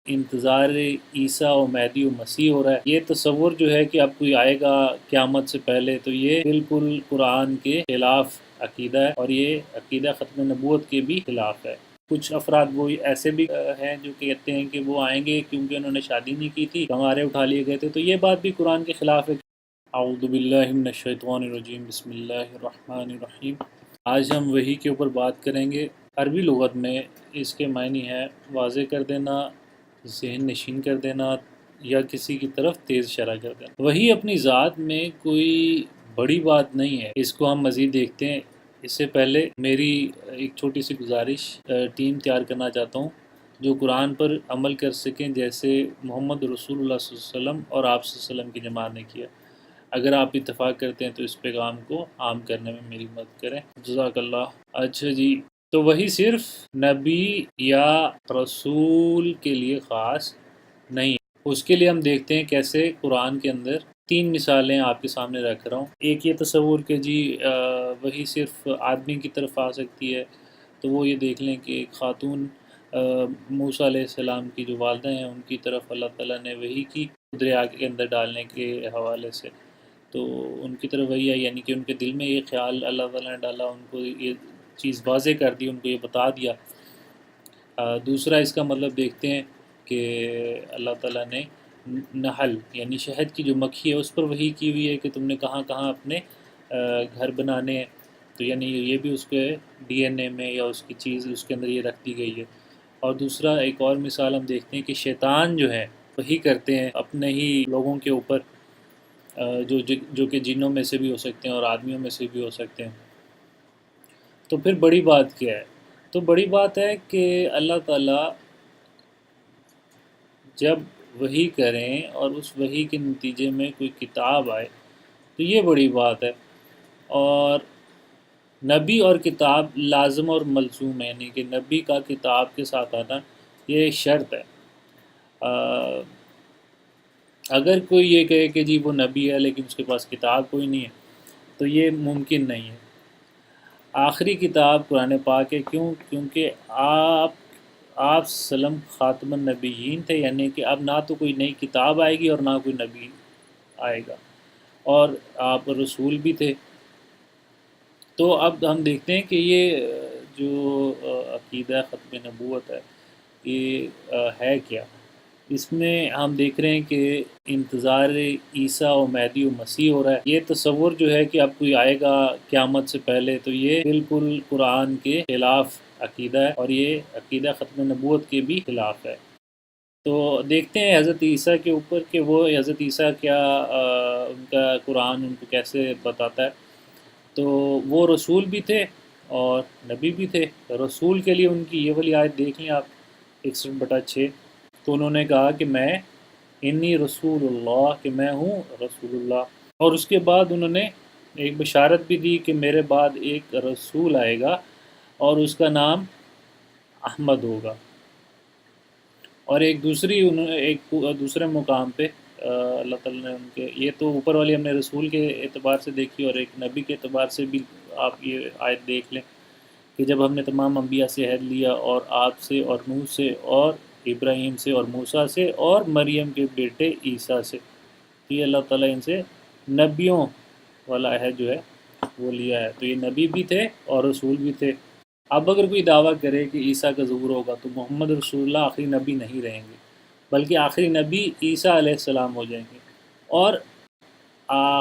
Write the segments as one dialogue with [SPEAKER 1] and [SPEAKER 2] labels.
[SPEAKER 1] انتظار عیسیٰ و مہدی و مسیح ہو رہا ہے، یہ تصور جو ہے کہ اب کوئی آئے گا قیامت سے پہلے، تو یہ بالکل قرآن کے خلاف عقیدہ ہے، اور یہ عقیدہ ختم نبوت کے بھی خلاف ہے۔ کچھ افراد وہ ایسے بھی ہیں جو کہتے ہیں کہ وہ آئیں گے کیونکہ انہوں نے شادی نہیں کی تھی، ہمارے اٹھا لیے گئے تھے، تو یہ بات بھی قرآن کے خلاف ہے۔ اعوذ باللہ من الشیطان الرجیم، بسم اللہ الرحمن الرحیم۔ آج ہم وحی کے اوپر بات کریں گے۔ عربی لغت میں اس کے معنی ہے واضح کر دینا، ذہن نشین کر دینا، یا کسی کی طرف تیز اشارہ کر دینا۔ وحی اپنی ذات میں کوئی بڑی بات نہیں ہے، اس کو ہم مزید دیکھتے ہیں۔ اس سے پہلے میری ایک چھوٹی سی گزارش، ٹیم تیار کرنا چاہتا ہوں جو قرآن پر عمل کر سکیں، جیسے محمد رسول اللہ صلی اللہ علیہ وسلم اور آپ صلی اللہ علیہ وسلم کی جماعت نے کیا۔ اگر آپ اتفاق کرتے ہیں تو اس پیغام کو عام کرنے میں میری مدد کریں، جزاک اللہ۔ اچھا جی، تو وہی صرف نبی یا رسول کے لیے خاص نہیں ہے۔ اس کے لیے ہم دیکھتے ہیں کیسے قرآن کے اندر 3 مثالیں آپ کے سامنے رکھ رہا ہوں۔ ایک یہ تصور کہ جی وہی صرف آدمی کی طرف آ سکتی ہے، تو وہ یہ دیکھ لیں کہ ایک خاتون موسیٰ علیہ السلام کی جو والدہ ہیں ان کی طرف اللہ تعالیٰ نے وحی کی دریا کے اندر ڈالنے کے حوالے سے، تو ان کی طرف وہی ہے، یعنی کہ ان کے دل میں یہ خیال اللہ تعالیٰ نے ڈالا، ان کو یہ چیز واضح کر دی، ان کو یہ بتا دیا۔ دوسرا اس کا مطلب دیکھتے ہیں کہ اللہ تعالیٰ نے نحل یعنی شہد کی جو مکھی ہے اس پر وحی کی ہوئی ہے کہ تم نے کہاں کہاں اپنے گھر بنانے ہیں، تو یعنی یہ بھی اس کے ڈی این اے میں یا اس کی چیز اس کے اندر یہ رکھ دی گئی ہے۔ اور دوسرا ایک اور مثال ہم دیکھتے ہیں کہ شیطان جو ہے وحی کرتے ہیں اپنے ہی لوگوں کے اوپر، جو کہ جنوں میں سے بھی ہو سکتے ہیں اور آدمیوں میں سے بھی ہو سکتے ہیں۔ تو پھر بڑی بات کیا ہے؟ تو بڑی بات ہے کہ اللہ تعالیٰ جب وحی کریں اور اس وحی کے نتیجے میں کوئی کتاب آئے تو یہ بڑی بات ہے۔ اور نبی اور کتاب لازم اور ملزوم ہے، یعنی کہ نبی کا کتاب کے ساتھ آنا یہ شرط ہے۔ اگر کوئی یہ کہے کہ جی وہ نبی ہے لیکن اس کے پاس کتاب کوئی نہیں ہے تو یہ ممکن نہیں ہے۔ آخری کتاب قرآن پاک ہے، کیونکہ آپ سلم خاتم النبیین تھے، یعنی کہ اب نہ تو کوئی نئی کتاب آئے گی اور نہ کوئی نبی آئے گا، اور آپ رسول بھی تھے۔ تو اب ہم دیکھتے ہیں کہ یہ جو عقیدہ ختم نبوت ہے یہ ہے کیا۔ اس میں ہم دیکھ رہے ہیں کہ انتظار عیسیٰ و مہدی و مسیح ہو رہا ہے، یہ تصور جو ہے کہ اب کوئی آئے گا قیامت سے پہلے، تو یہ بالکل قرآن کے خلاف عقیدہ ہے، اور یہ عقیدہ ختم نبوت کے بھی خلاف ہے۔ تو دیکھتے ہیں حضرت عیسیٰ کے اوپر کہ وہ حضرت عیسیٰ کیا ان کا قرآن ان کو کیسے بتاتا ہے۔ تو وہ رسول بھی تھے اور نبی بھی تھے۔ رسول کے لیے ان کی یہ والی آیت دیکھ لیں آپ، 61/6۔ تو انہوں نے کہا کہ میں انی رسول اللہ، کہ میں ہوں رسول اللہ، اور اس کے بعد انہوں نے ایک بشارت بھی دی کہ میرے بعد ایک رسول آئے گا اور اس کا نام احمد ہوگا۔ اور ایک دوسرے مقام پہ اللہ تعالیٰ نے ان کے، یہ تو اوپر والی ہم نے رسول کے اعتبار سے دیکھی، اور ایک نبی کے اعتبار سے بھی آپ یہ آیت دیکھ لیں کہ جب ہم نے تمام انبیاء سے عہد لیا اور آپ سے اور نوح سے اور ابراہیم سے اور موسیٰ سے اور مریم کے بیٹے عیسیٰ سے، تو یہ اللہ تعالیٰ ان سے نبیوں والا عہد جو ہے وہ لیا ہے۔ تو یہ نبی بھی تھے اور رسول بھی تھے۔ اب اگر کوئی دعویٰ کرے کہ عیسیٰ کا ظہور ہوگا تو محمد رسول اللہ آخری نبی نہیں رہیں گے، بلکہ آخری نبی عیسیٰ علیہ السلام ہو جائیں گے، اور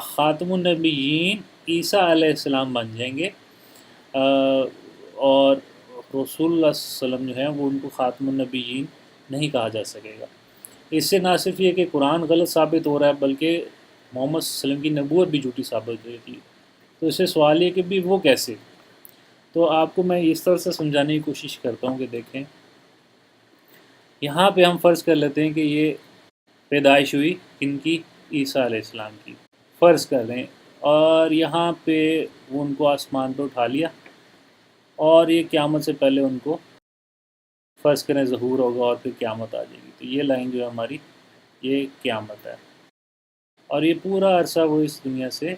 [SPEAKER 1] خاتم النبیین عیسیٰ علیہ السلام بن جائیں گے، اور رسول اللہ صلی اللہ علیہ وسلم جو ہیں وہ ان کو خاتم النبیین نہیں کہا جا سکے گا۔ اس سے نہ صرف یہ کہ قرآن غلط ثابت ہو رہا ہے بلکہ محمد صلی اللہ علیہ وسلم کی نبوت بھی جھوٹی ثابت ہوئی تھی۔ تو اس سے سوال یہ کہ بھی وہ کیسے؟ تو آپ کو میں اس طرح سے سمجھانے کی کوشش کرتا ہوں کہ دیکھیں، یہاں پہ ہم فرض کر لیتے ہیں کہ یہ پیدائش ہوئی ان کی عیسیٰ علیہ السلام کی، فرض کر لیں، اور یہاں پہ وہ ان کو آسمان پہ اٹھا لیا، اور یہ قیامت سے پہلے ان کو فرض کریں ظہور ہوگا اور پھر قیامت آ جائے گی۔ تو یہ لائن جو ہے ہماری یہ قیامت ہے، اور یہ پورا عرصہ وہ اس دنیا سے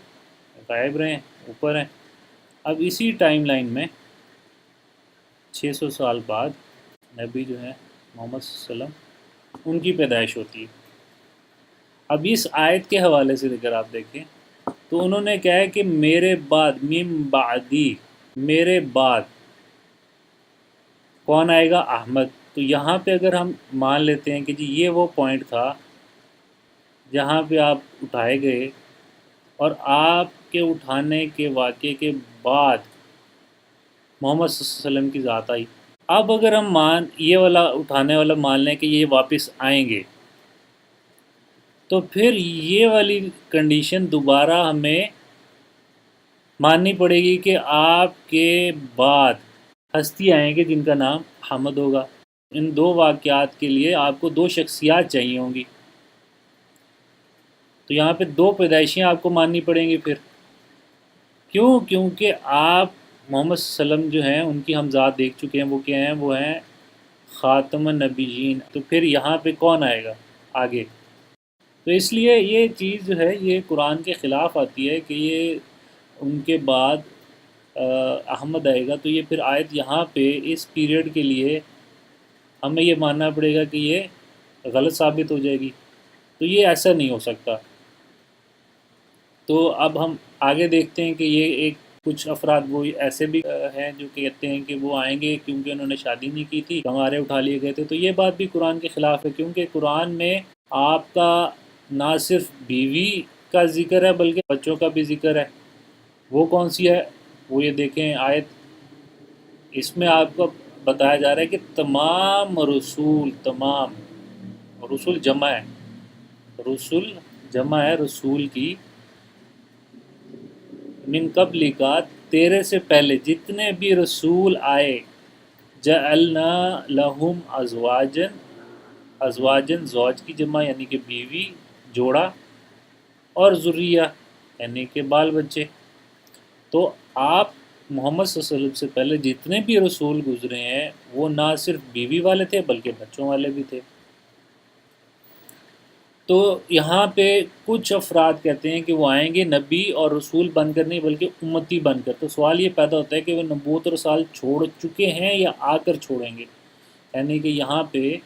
[SPEAKER 1] غائب رہیں، اوپر ہیں۔ اب اسی ٹائم لائن میں 600 سال بعد نبی جو ہیں محمد صلی اللہ علیہ وسلم ان کی پیدائش ہوتی ہے۔ اب اس آیت کے حوالے سے اگر آپ دیکھیں تو انہوں نے کہا ہے کہ میرے بعد، من بعدی، میرے بعد کون آئے گا؟ احمد۔ تو یہاں پہ اگر ہم مان لیتے ہیں کہ جی یہ وہ پوائنٹ تھا جہاں پہ آپ اٹھائے گئے، اور آپ کے اٹھانے کے واقعے کے بعد محمد صلی اللہ علیہ وسلم کی ذات آئی۔ اب اگر ہم یہ والا اٹھانے والا مان لیں کہ یہ واپس آئیں گے، تو پھر یہ والی کنڈیشن دوبارہ ہمیں ماننی پڑے گی کہ آپ کے بعد ہستی آئیں گے جن کا نام حمد ہوگا۔ ان دو واقعات کے لیے آپ کو دو شخصیات چاہیے ہوں گی، تو یہاں پہ دو پیدائشیاں آپ کو ماننی پڑیں گی پھر۔ کیوں؟ کیونکہ آپ محمد صلی اللہ علیہ وسلم جو ہیں ان کی ہم ذات دیکھ چکے ہیں، وہ کیا ہیں؟ وہ ہیں خاتم النبیین۔ تو پھر یہاں پہ کون آئے گا آگے؟ تو اس لیے یہ چیز جو ہے یہ قرآن کے خلاف آتی ہے کہ یہ ان کے بعد احمد آئے گا، تو یہ پھر آیت یہاں پہ اس پیریڈ کے لیے ہمیں یہ ماننا پڑے گا کہ یہ غلط ثابت ہو جائے گی، تو یہ ایسا نہیں ہو سکتا۔ تو اب ہم آگے دیکھتے ہیں کہ یہ ایک کچھ افراد وہ ایسے بھی ہیں جو کہتے ہیں کہ وہ آئیں گے کیونکہ انہوں نے شادی نہیں کی تھی، ہمارے اٹھا لیے گئے تھے، تو یہ بات بھی قرآن کے خلاف ہے، کیونکہ قرآن میں آپ کا نہ صرف بیوی کا ذکر ہے بلکہ بچوں کا بھی ذکر ہے۔ وہ کون سی ہے؟ وہ یہ دیکھیں آیت، اس میں آپ کو بتایا جا رہا ہے کہ تمام رسول، تمام رسول جمع ہے، رسول جمع ہے رسول کی، من قبل کا، تیرے سے پہلے جتنے بھی رسول آئے، جعلنا لہم ازواجن، ازواجن زوج کی جمع یعنی کہ بیوی، جوڑا، اور ذریہ یعنی کہ بال بچے۔ تو آپ محمد صلی اللہ علیہ وسلم سے پہلے جتنے بھی رسول گزرے ہیں وہ نہ صرف بیوی والے تھے بلکہ بچوں والے بھی تھے۔ تو یہاں پہ کچھ افراد کہتے ہیں کہ وہ آئیں گے نبی اور رسول بن کر نہیں بلکہ امتی بن کر، تو سوال یہ پیدا ہوتا ہے کہ وہ نبوت اور رسالت چھوڑ چکے ہیں یا آ کر چھوڑیں گے؟ یعنی کہ یہاں پہ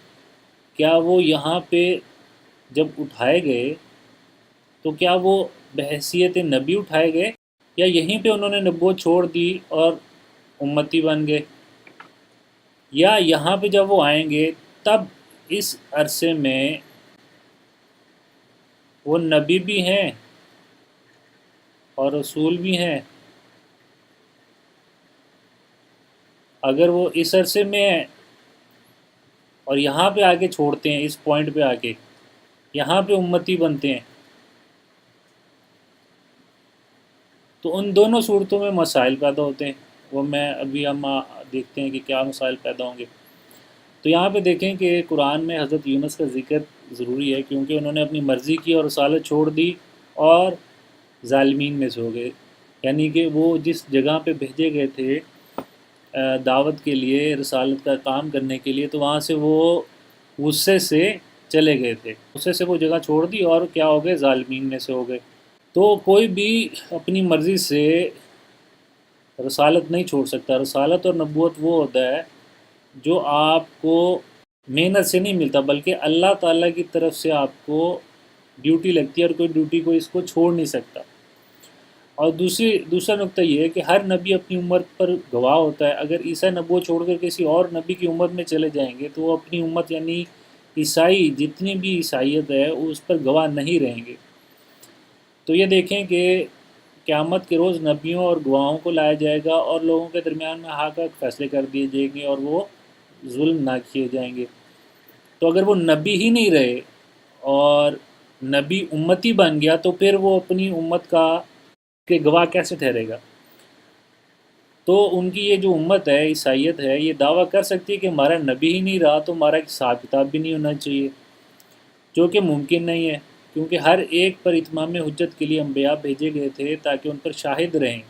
[SPEAKER 1] کیا وہ یہاں پہ جب اٹھائے گئے تو کیا وہ بحیثیت نبی اٹھائے گئے، یا یہیں پہ انہوں نے نبوت چھوڑ دی اور امتی بن گئے، یا یہاں پہ جب وہ آئیں گے تب اس عرصے میں وہ نبی بھی ہیں اور رسول بھی ہیں؟ اگر وہ اس عرصے میں ہیں اور یہاں پہ آ کے چھوڑتے ہیں، اس پوائنٹ پہ آ کے یہاں پہ امتی بنتے ہیں، تو ان دونوں صورتوں میں مسائل پیدا ہوتے ہیں، وہ میں ابھی ہم دیکھتے ہیں کہ کیا مسائل پیدا ہوں گے۔ تو یہاں پہ دیکھیں کہ قرآن میں حضرت یونس کا ذکر ضروری ہے، کیونکہ انہوں نے اپنی مرضی کی اور رسالت چھوڑ دی اور ظالمین میں سے ہو گئے، یعنی کہ وہ جس جگہ پہ بھیجے گئے تھے دعوت کے لیے، رسالت کا کام کرنے کے لیے، تو وہاں سے وہ غصے سے چلے گئے تھے، غصے سے وہ جگہ چھوڑ دی اور کیا ہو گئے؟ ظالمین میں سے ہو گئے۔ تو کوئی بھی اپنی مرضی سے رسالت نہیں چھوڑ سکتا۔ رسالت اور نبوت وہ ہوتا ہے جو آپ کو محنت سے نہیں ملتا بلکہ اللہ تعالیٰ کی طرف سے آپ کو ڈیوٹی لگتی ہے، اور کوئی ڈیوٹی کو اس کو چھوڑ نہیں سکتا۔ اور دوسرا نقطہ یہ ہے کہ ہر نبی اپنی امت پر گواہ ہوتا ہے، اگر عیسیٰ نبوت چھوڑ کر کسی اور نبی کی امت میں چلے جائیں گے تو وہ اپنی امت یعنی عیسائی جتنی بھی عیسائیت ہے اس پر گواہ نہیں رہیں گے۔ تو یہ دیکھیں کہ قیامت کے روز نبیوں اور گواہوں کو لایا جائے گا اور لوگوں کے درمیان میں حق فیصلے کر دیے جائیں گے اور وہ ظلم نہ کیے جائیں گے۔ تو اگر وہ نبی ہی نہیں رہے اور نبی امتی بن گیا تو پھر وہ اپنی امت کا کہ گواہ کیسے ٹھہرے گا؟ تو ان کی یہ جو امت ہے عیسائیت ہے، یہ دعویٰ کر سکتی ہے کہ ہمارا نبی ہی نہیں رہا تو ہمارا حساب کتاب بھی نہیں ہونا چاہیے، جو کہ ممکن نہیں ہے، کیونکہ ہر ایک پر اتمام حجت کے لیے انبیاء بھیجے گئے تھے تاکہ ان پر شاہد رہیں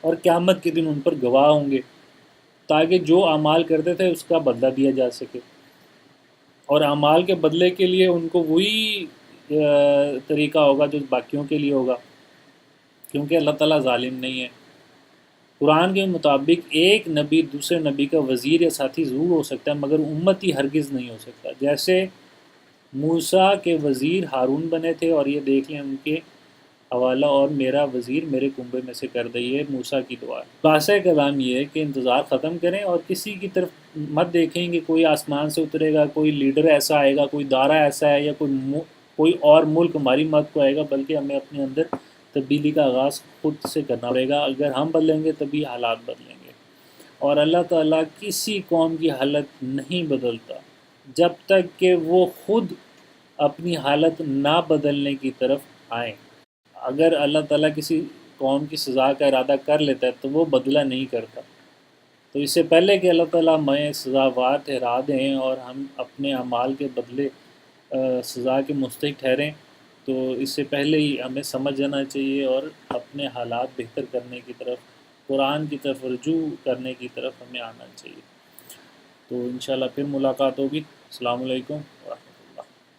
[SPEAKER 1] اور قیامت کے دن ان پر گواہ ہوں گے، تاکہ جو اعمال کرتے تھے اس کا بدلہ دیا جا سکے، اور اعمال کے بدلے کے لیے ان کو وہی طریقہ ہوگا جو باقیوں کے لیے ہوگا، کیونکہ اللہ تعالیٰ ظالم نہیں ہے۔ قرآن کے مطابق ایک نبی دوسرے نبی کا وزیر یا ساتھی ضرور ہو سکتا ہے مگر امتی ہرگز نہیں ہو سکتا۔ جیسے موسیٰ کے وزیر ہارون بنے تھے، اور یہ دیکھ لیں ان کے حوالہ، اور میرا وزیر میرے کنبے میں سے کر دے، یہ موسیٰ کی دعا ہے۔ خلاصہ کلام یہ ہے کہ انتظار ختم کریں اور کسی کی طرف مت دیکھیں کہ کوئی آسمان سے اترے گا، کوئی لیڈر ایسا آئے گا، کوئی دارہ ایسا ہے، یا کوئی اور ملک ہماری مدد کو آئے گا، بلکہ ہمیں اپنے اندر تبدیلی کا آغاز خود سے کرنا پڑے گا۔ اگر ہم بدلیں گے تبھی حالات بدلیں گے، اور اللہ تعالیٰ کسی قوم کی حالت نہیں بدلتا جب تک کہ وہ خود اپنی حالت نہ بدلنے کی طرف آئیں۔ اگر اللہ تعالیٰ کسی قوم کی سزا کا ارادہ کر لیتا ہے تو وہ بدلہ نہیں کرتا، تو اس سے پہلے کہ اللہ تعالیٰ ہمیں سزاوار ٹھہرا دیں اور ہم اپنے اعمال کے بدلے سزا کے مستحق ٹھہریں، تو اس سے پہلے ہی ہمیں سمجھ جانا چاہیے اور اپنے حالات بہتر کرنے کی طرف، قرآن کی طرف رجوع کرنے کی طرف ہمیں آنا چاہیے۔ تو انشاءاللہ پھر ملاقات ہوگی۔ السلام علیکم ورحمۃ اللہ۔